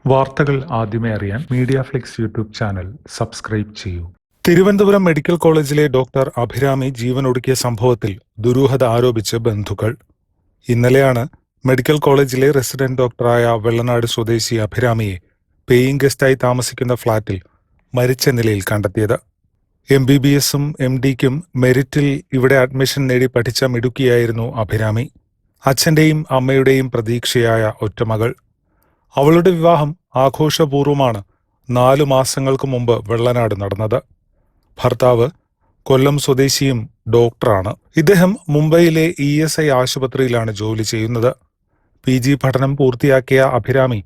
വാർത്തകൾ ആദ്യമേ അറിയാൻ media Flix YouTube channel subscribe ചെയ്യൂ. തിരുവനന്തപുരം മെഡിക്കൽ കോളേജിലെ ഡോക്ടർ അഭിരാമി ജീവനൊടുക്കിയ സംഭവത്തിൽ ദുരൂഹത ആരോപിച്ച് ബന്ധുക്കൾ. ഇന്നലെയാണ് മെഡിക്കൽ കോളേജിലെ റെസിഡന്റ് ഡോക്ടറായ വെള്ളനാട് സ്വദേശി അഭിരാമിയെ പേയിങ് ഗസ്റ്റായി താമസിക്കുന്ന ഫ്ളാറ്റിൽ മരിച്ച നിലയിൽ കണ്ടെത്തിയത്. MBBSും MDക്കും മെറിറ്റിൽ ഇവിടെ അഡ്മിഷൻ നേടി പഠിച്ച മിടുക്കിയായിരുന്നു അഭിരാമി. അച്ഛന്റെയും അമ്മയുടെയും പ്രതീക്ഷയായ ഒറ്റമകൾ. അവളുടെ വിവാഹം ആഘോഷപൂർവ്വമാണ് 4 മാസങ്ങൾക്ക് മുമ്പ് വെള്ളനാട് നടന്നത്. ഭർത്താവ് കൊല്ലം സ്വദേശിയും ഡോക്ടറാണ്. ഇദ്ദേഹം മുംബൈയിലെ ESI ആശുപത്രിയിലാണ് ജോലി ചെയ്യുന്നത്. PG പഠനം പൂർത്തിയാക്കിയ അഭിരാമി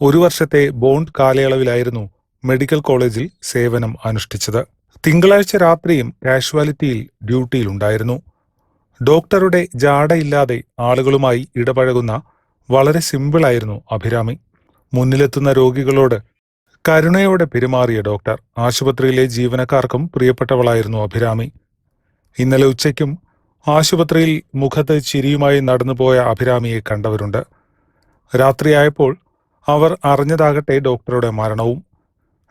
1 വർഷത്തെ ബോണ്ട് കാലയളവിലായിരുന്നു മെഡിക്കൽ കോളേജിൽ സേവനം അനുഷ്ഠിച്ചത്. തിങ്കളാഴ്ച രാത്രിയും കാഷ്വാലിറ്റിയിൽ ഡ്യൂട്ടിയിലുണ്ടായിരുന്നു. ഡോക്ടറുടെ ജാടയില്ലാതെ ആളുകളുമായി ഇടപഴകുന്ന വളരെ സിമ്പിളായിരുന്നു അഭിരാമി. മുന്നിലെത്തുന്ന രോഗികളോട് കരുണയോടെ പെരുമാറിയ ഡോക്ടർ. ആശുപത്രിയിലെ ജീവനക്കാർക്കും പ്രിയപ്പെട്ടവളായിരുന്നു അഭിരാമി. ഇന്നലെ ഉച്ചയ്ക്കും ആശുപത്രിയിൽ മുഖത്ത് ചിരിയുമായി നടന്നുപോയ അഭിരാമിയെ കണ്ടവരുണ്ട്. രാത്രിയായപ്പോൾ അവർ അറിഞ്ഞതാകട്ടെ ഡോക്ടറുടെ മരണവും.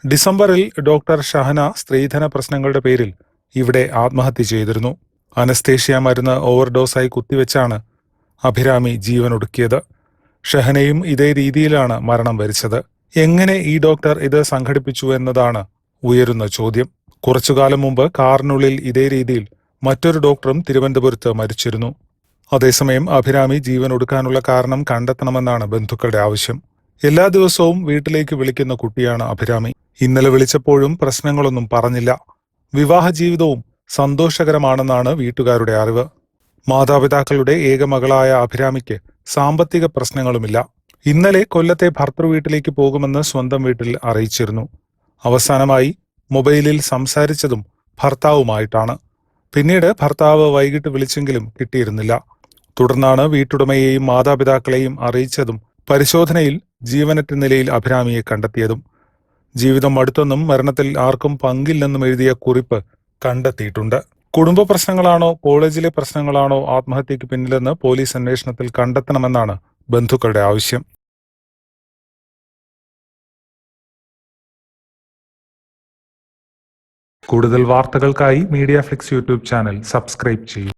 ഡിസംബറിൽ ഡോക്ടർ ഷഹന സ്ത്രീധന പ്രശ്നങ്ങളുടെ പേരിൽ ഇവിടെ ആത്മഹത്യ ചെയ്തിരുന്നു. അനസ്തേഷ്യ മരുന്ന് ഓവർഡോസായി കുത്തിവെച്ചാണ് അഭിരാമി ജീവനൊടുക്കിയത്. ഷഹനയും ഇതേ രീതിയിലാണ് മരണം വരിച്ചത്. എങ്ങനെ ഈ ഡോക്ടർ ഇത് സംഘടിപ്പിച്ചു എന്നതാണ് ഉയരുന്ന ചോദ്യം. കുറച്ചുകാലം മുമ്പ് കാറിനുള്ളിൽ ഇതേ രീതിയിൽ മറ്റൊരു ഡോക്ടറും തിരുവനന്തപുരത്ത് മരിച്ചിരുന്നു. അതേസമയം അഭിരാമി ജീവനൊടുക്കാനുള്ള കാരണം കണ്ടെത്തണമെന്നാണ് ബന്ധുക്കളുടെ ആവശ്യം. എല്ലാ ദിവസവും വീട്ടിലേക്ക് വിളിക്കുന്ന കുട്ടിയാണ് അഭിരാമി. ഇന്നലെ വിളിച്ചപ്പോഴും പ്രശ്നങ്ങളൊന്നും പറഞ്ഞില്ല. വിവാഹ ജീവിതവും സന്തോഷകരമാണെന്നാണ് വീട്ടുകാരുടെ അറിവ്. മാതാപിതാക്കളുടെ ഏക മകളായ അഭിരാമിക്ക് സാമ്പത്തിക പ്രശ്നങ്ങളുമില്ല. ഇന്നലെ കൊല്ലത്തെ ഭർതൃവീട്ടിലേക്ക് പോകുമെന്ന് സ്വന്തം വീട്ടിൽ അറിയിച്ചിരുന്നു. അവസാനമായി മൊബൈലിൽ സംസാരിച്ചതും ഭർത്താവുമായിട്ടാണ്. പിന്നീട് ഭർത്താവ് വൈകിട്ട് വിളിച്ചെങ്കിലും കിട്ടിയിരുന്നില്ല. തുടർന്നാണ് വീട്ടുടമയെയും മാതാപിതാക്കളെയും അറിയിച്ചതും പരിശോധനയിൽ ജീവനറ്റ നിലയിൽ അഭിരാമിയെ കണ്ടെത്തിയതും. ജീവിതം മടുത്തെന്നും മരണത്തിൽ ആർക്കും പങ്കില്ലെന്നും എഴുതിയ കുറിപ്പ് കണ്ടെത്തിയിട്ടുണ്ട്. കുടുംബ പ്രശ്നങ്ങളാണോ കോളേജിലെ പ്രശ്നങ്ങളാണോ ആത്മഹത്യക്ക് പിന്നിലെന്ന് പോലീസ് അന്വേഷണത്തിൽ കണ്ടെത്തണമെന്നാണ് ബന്ധുക്കളുടെ ആവശ്യം. കൂടുതൽ വാർത്തകൾക്കായി media Flix YouTube channel subscribe ചെയ്യൂ.